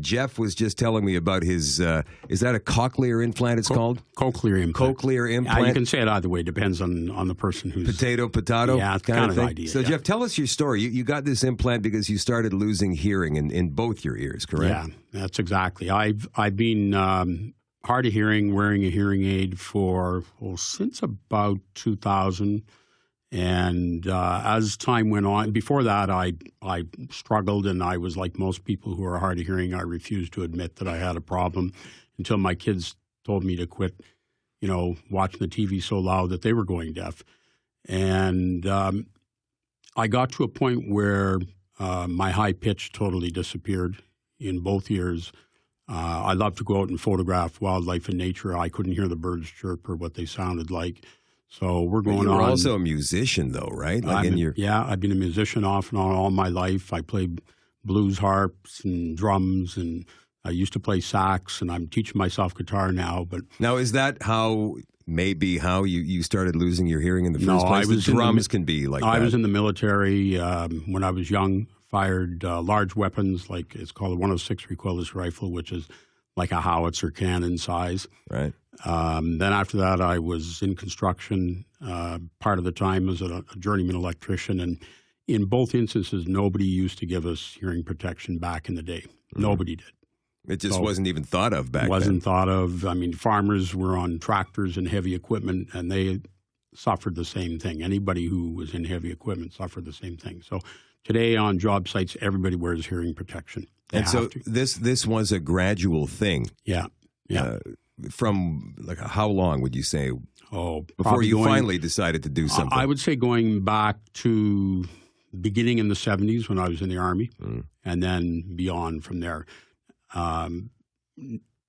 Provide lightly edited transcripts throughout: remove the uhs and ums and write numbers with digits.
Jeff was just telling me about his, is that a cochlear implant it's called? Cochlear implant. Cochlear implant. You can say it either way. Depends on the person who's... Potato Yeah, it's kind of an idea. So, yeah. Jeff, tell us your story. You got this implant because you started losing hearing in both your ears, correct? Yeah, that's exactly. I've been hard of hearing, wearing a hearing aid since about 2000. And as time went on, before that, I struggled, and I was like most people who are hard of hearing. I refused to admit that I had a problem until my kids told me to quit, watching the TV so loud that they were going deaf. And I got to a point where my high pitch totally disappeared in both ears. I love to go out and photograph wildlife and nature. I couldn't hear the birds chirp or what they sounded like. So we're going on. You're also a musician, though, right? Yeah, I've been a musician off and on all my life. I played blues harps and drums, and I used to play sax, and I'm teaching myself guitar now. But now, is that how you started losing your hearing in the first place? The drums can be like that. I was in the military when I was young. Fired large weapons, like it's called a 106 recoilless rifle, which is like a howitzer cannon size. Right. Then after that, I was in construction part of the time as a journeyman electrician. And in both instances, nobody used to give us hearing protection back in the day. Mm-hmm. Nobody did. It just wasn't even thought of back then. Wasn't thought of. I mean, farmers were on tractors and heavy equipment, and they suffered the same thing. Anybody who was in heavy equipment suffered the same thing. So today on job sites, everybody wears hearing protection. And so this was a gradual thing. Yeah. From how long would you say? Before you finally decided to do something. I would say going back to beginning in the 70s when I was in the Army, and then beyond from there.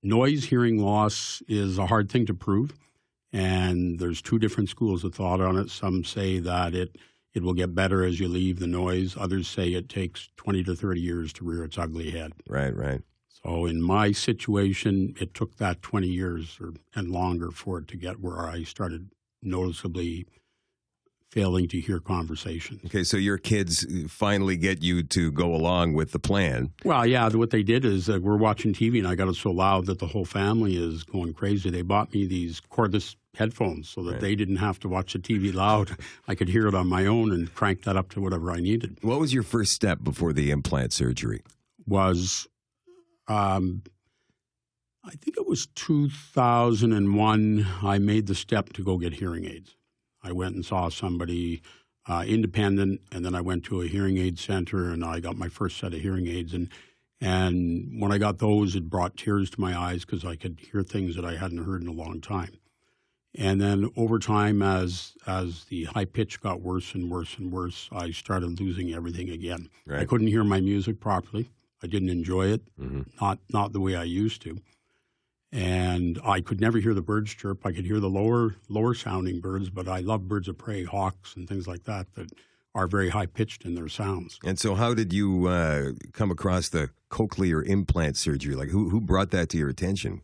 Noise hearing loss is a hard thing to prove, and there's two different schools of thought on it. Some say that it will get better as you leave the noise. Others say it takes 20 to 30 years to rear its ugly head. Right. So in my situation, it took that 20 years and longer for it to get where I started noticeably failing to hear conversations. Okay, so your kids finally get you to go along with the plan. Well, yeah, what they did is we're watching TV, and I got it so loud that the whole family is going crazy. They bought me these cordless headphones so that they didn't have to watch the TV loud. I could hear it on my own and crank that up to whatever I needed. What was your first step before the implant surgery? I think it was 2001, I made the step to go get hearing aids. I went and saw somebody independent, and then I went to a hearing aid center, and I got my first set of hearing aids. And when I got those, it brought tears to my eyes because I could hear things that I hadn't heard in a long time. And then over time, as the high pitch got worse and worse and worse, I started losing everything again. Right. I couldn't hear my music properly. I didn't enjoy it, not the way I used to. And I could never hear the birds chirp. I could hear the lower sounding birds, but I love birds of prey, hawks and things like that are very high pitched in their sounds. And so how did you come across the cochlear implant surgery? Like who brought that to your attention?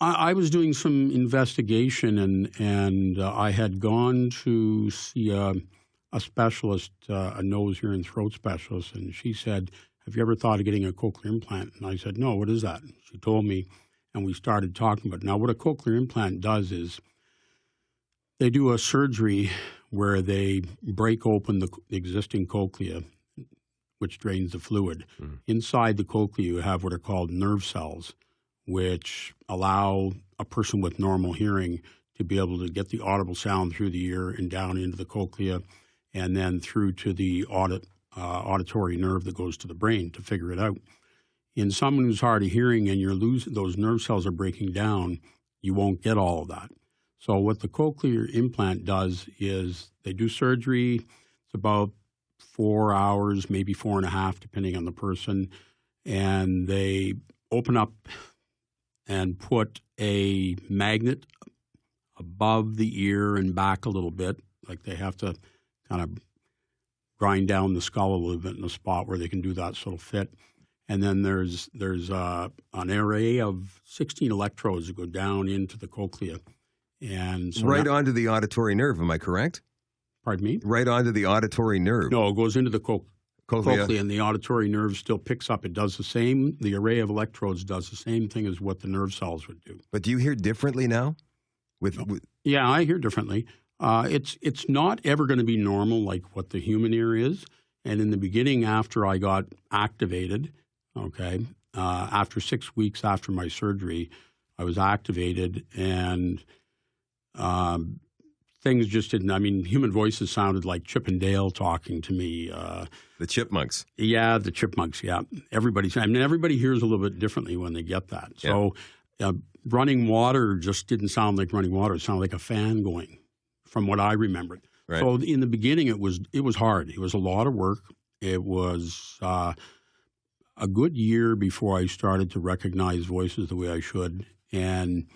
I was doing some investigation, and I had gone to see a specialist, a nose, ear, and throat specialist, and she said, "Have you ever thought of getting a cochlear implant?" And I said, "No, what is that?" And she told me, and we started talking about it. Now, what a cochlear implant does is they do a surgery where they break open the existing cochlea, which drains the fluid. Inside the cochlea, you have what are called nerve cells, which allow a person with normal hearing to be able to get the audible sound through the ear and down into the cochlea, and then through to the auditory nerve that goes to the brain to figure it out. In someone who's hard of hearing and you're losing, those nerve cells are breaking down, you won't get all of that. So what the cochlear implant does is they do surgery. It's about 4 hours, maybe 4.5, depending on the person. And they open up and put a magnet above the ear and back a little bit. Like they have to kind of grind down the skull a little bit in a spot where they can do that so it'll fit. And then there's an array of 16 electrodes that go down into the cochlea. And so onto the auditory nerve, am I correct? Pardon me? Right onto the auditory nerve. No, it goes into the cochlea, and the auditory nerve still picks up. It does the same. The array of electrodes does the same thing as what the nerve cells would do. But do you hear differently now? Yeah, I hear differently. It's not ever going to be normal like what the human ear is. And in the beginning, after I got activated, after 6 weeks after my surgery, I was activated, and things just didn't. I mean, human voices sounded like Chip and Dale talking to me. The chipmunks. Yeah, the chipmunks. Yeah, everybody hears a little bit differently when they get that. So, running water just didn't sound like running water. It sounded like a fan going, from what I remembered. Right. So in the beginning, it was hard. It was a lot of work. It was a good year before I started to recognize voices the way I should. And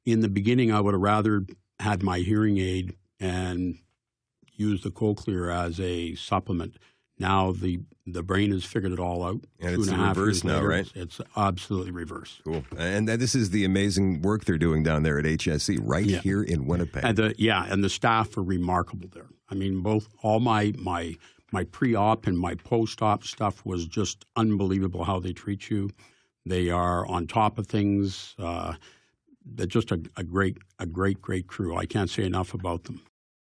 in the beginning, I would have rather had my hearing aid and used the Cochlear as a supplement. Now the brain has figured it all out. And it's the reverse now, right? It's absolutely reverse. Cool. And this is the amazing work they're doing down there at HSC, here in Winnipeg. And the staff are remarkable there. I mean, all my pre-op and my post-op stuff was just unbelievable how they treat you. They are on top of things. They're just a great crew. I can't say enough about them.